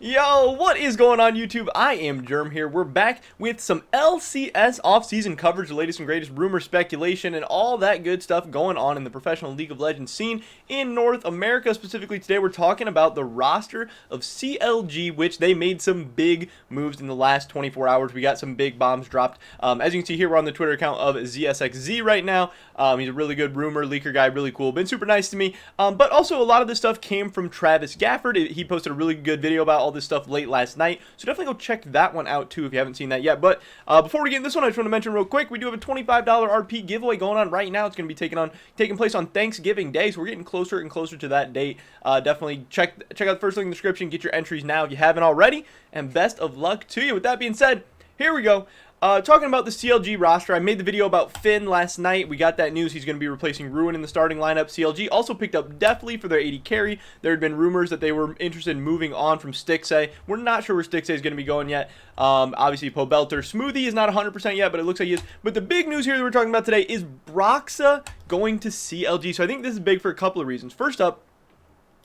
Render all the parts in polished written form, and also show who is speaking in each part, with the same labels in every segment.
Speaker 1: Yo, what is going on YouTube? I am Germ here. We're back with some LCS off-season coverage, the latest and greatest rumor, speculation, and all that good stuff going on in the professional League of Legends scene in North America. Specifically today, we're talking about the roster of CLG, which they made some big moves in the last 24 hours. We got some big bombs dropped. As you can see here, we're on the Twitter account of ZSXZ right now. He's a really good rumor leaker guy, really cool, been super nice to me. But also a lot of this stuff came from Travis Gafford. He posted a really good video about all this stuff late last night, so definitely go check that one out too if you haven't seen that yet. But before we get into this one, I just want to mention real quick, we do have a $25 RP giveaway going on right now. It's going to be taking place on Thanksgiving Day, so we're getting closer and closer to that date. Definitely check out the first link in the description, get your entries now if you haven't already, and best of luck to you. With that being said, here we go. Talking about the CLG roster, I made the video about Finn last night. We got that news. He's going to be replacing Ruin in the starting lineup. CLG also picked up Deftly for their AD carry. There had been rumors that they were interested in moving on from Stixay. We're not sure where Stixay is going to be going yet. Obviously, Pobelter. Xmithie is not 100% yet, but it looks like he is. But the big news here that we're talking about today is Broxah going to CLG. So I think this is big for a couple of reasons. First up,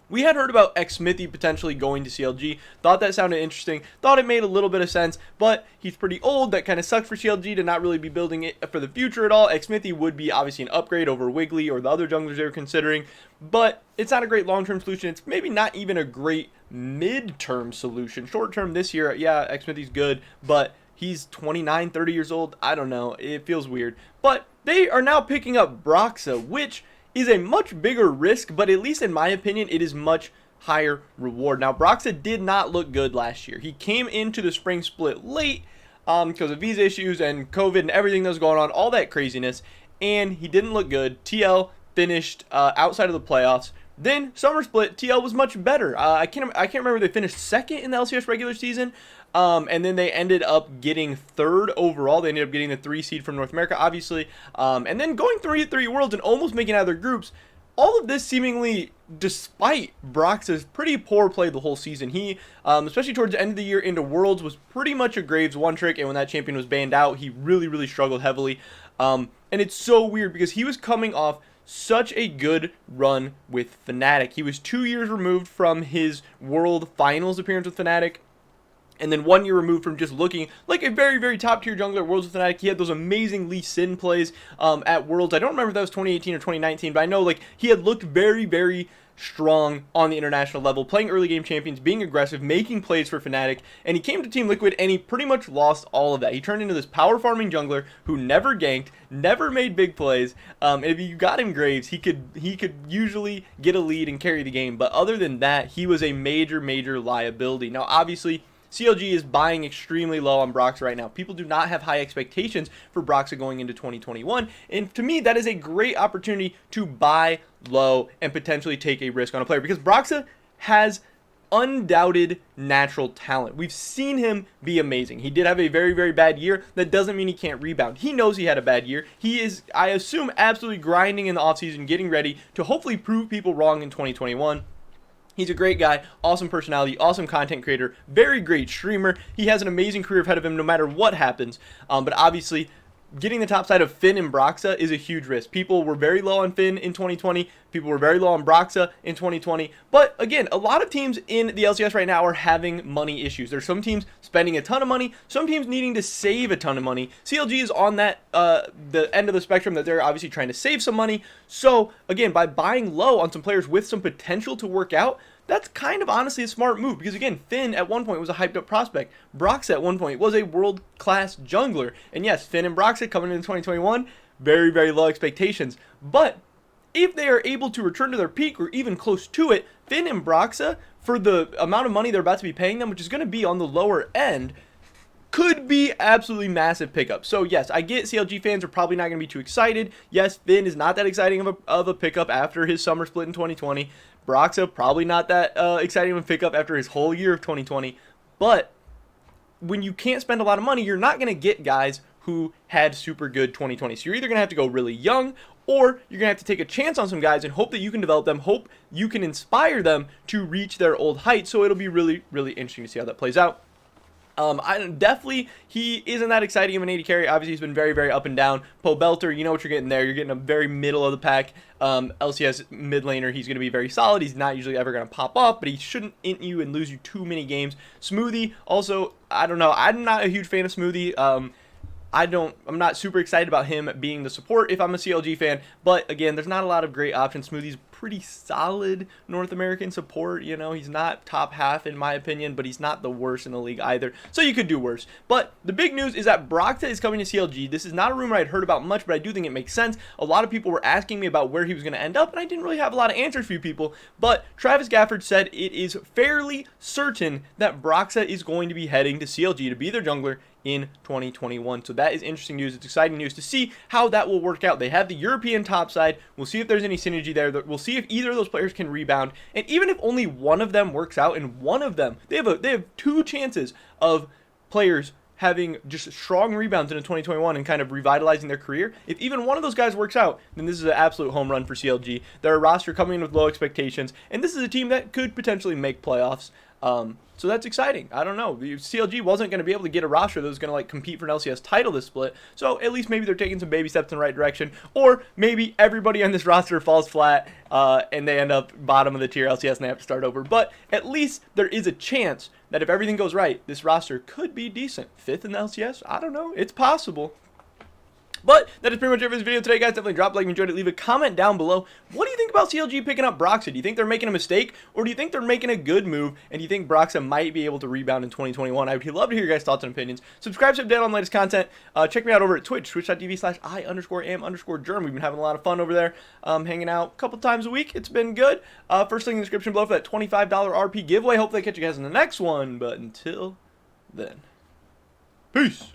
Speaker 1: we had heard about Xmithie potentially going to CLG. Thought that sounded interesting. Thought it made a little bit of sense, but he's pretty old. That kind of sucked for CLG to not really be building it for the future at all. Xmithie would be obviously an upgrade over Wiggily or the other junglers they were considering, but it's not a great long-term solution. It's maybe not even a great mid-term solution. Short-term this year, yeah, Xmithie's good, but he's 29, 30 years old. I don't know. It feels weird. But they are now picking up Broxah, which is a much bigger risk, but at least in my opinion, it is much higher reward. Now, Broxah did not look good last year. He came into the spring split late because of visa issues and COVID and everything that was going on, all that craziness, and he didn't look good. TL finished outside of the playoffs. Then summer split, TL was much better. I can't remember, they finished second in the LCS regular season. And then they ended up getting third overall. They ended up getting the 3 seed from North America, obviously. And then going 3-3 Worlds and almost making it out of their groups. All of this seemingly despite Broxah's pretty poor play the whole season. He, especially towards the end of the year into Worlds, was pretty much a Graves one trick. And when that champion was banned out, he really struggled heavily. And it's so weird because he was coming off such a good run with Fnatic. He was 2 years removed from his World Finals appearance with Fnatic. And then 1 year removed from just looking like a very top tier jungler at Worlds with Fnatic. He had those amazing Lee Sin plays at Worlds. I don't remember if that was 2018 or 2019, but I know like he had looked very strong on the international level, playing early game champions, being aggressive, making plays for Fnatic, and he came to Team Liquid and he pretty much lost all of that. He turned into this power farming jungler who never ganked, never made big plays. And if you got him Graves, he could usually get a lead and carry the game, but other than that, he was a major liability. Now, obviously, CLG is buying extremely low on Broxah right now. People do not have high expectations for Broxah going into 2021. And to me, that is a great opportunity to buy low and potentially take a risk on a player. Because Broxah has undoubted natural talent. We've seen him be amazing. He did have a very bad year. That doesn't mean he can't rebound. He knows he had a bad year. He is, I assume, absolutely grinding in the offseason, getting ready to hopefully prove people wrong in 2021. He's a great guy, awesome personality, awesome content creator, very great streamer. He has an amazing career ahead of him no matter what happens. But obviously, getting the top side of Finn and Broxah is a huge risk. People were very low on Finn in 2020. People were very low on Broxah in 2020. But again, a lot of teams in the LCS right now are having money issues. There's some teams spending a ton of money, some teams needing to save a ton of money. CLG is on that the end of the spectrum that they're obviously trying to save some money. So again, by buying low on some players with some potential to work out, that's kind of honestly a smart move because again, Finn at one point was a hyped up prospect. Broxah at one point was a world-class jungler. And yes, Finn and Broxah coming into 2021, very low expectations. But if they are able to return to their peak or even close to it, Finn and Broxah, for the amount of money they're about to be paying them, which is going to be on the lower end, could be absolutely massive pickup. So yes, I get CLG fans are probably not going to be too excited. Yes, Finn is not that exciting of a pickup after his summer split in 2020. Broxah probably not that exciting of a pickup after his whole year of 2020. But when you can't spend a lot of money, you're not going to get guys who had super good 2020. So you're either going to have to go really young, or you're going to have to take a chance on some guys and hope that you can develop them, hope you can inspire them to reach their old heights. So it'll be really interesting to see how that plays out. Deftly, he isn't that exciting of an 80 carry. Obviously, he's been very, very up and down. Poe Belter, you know what you're getting there. You're getting a very middle of the pack LCS mid laner. He's going to be very solid. He's not usually ever going to pop off, but he shouldn't int you and lose you too many games. Xmithie, also, I don't know. I'm not a huge fan of Xmithie. I'm not super excited about him being the support if I'm a CLG fan, but again, there's not a lot of great options. Xmithie's pretty solid North American support, you know, he's not top half in my opinion, but he's not the worst in the league either, so you could do worse. But the big news is that Broxah is coming to CLG. This is not a rumor I'd heard about much, but I do think it makes sense. A lot of people were asking me about where he was going to end up, and I didn't really have a lot of answers for you people, but Travis Gafford said it is fairly certain that Broxah is going to be heading to CLG to be their jungler in 2021. So that is interesting news. It's exciting news to see how that will work out. They have the European top side. We'll see if there's any synergy there. We'll see if either of those players can rebound. And even if only one of them works out, and one of them, they have 2 chances of players having just strong rebounds into 2021 and kind of revitalizing their career. If even one of those guys works out, then this is an absolute home run for CLG. They're a roster coming in with low expectations, and this is a team that could potentially make playoffs. So that's exciting. I don't know. CLG wasn't going to be able to get a roster that was going to like compete for an LCS title this split. So at least maybe they're taking some baby steps in the right direction. Or maybe everybody on this roster falls flat and they end up bottom of the tier LCS and they have to start over. But at least there is a chance that if everything goes right, this roster could be decent. 5th in the LCS? I don't know. It's possible. But that is pretty much it for this video today, guys. Definitely drop a like if you enjoyed it. Leave a comment down below. What do you think about CLG picking up Broxah? Do you think they're making a mistake, or do you think they're making a good move, and do you think Broxah might be able to rebound in 2021? I would love to hear your guys' thoughts and opinions. Subscribe to update on the latest content. Check me out over at Twitch, twitch.tv/I_am_germ. We've been having a lot of fun over there, hanging out a couple times a week. It's been good. First link in the description below for that $25 RP giveaway. Hopefully I catch you guys in the next one, but until then, peace.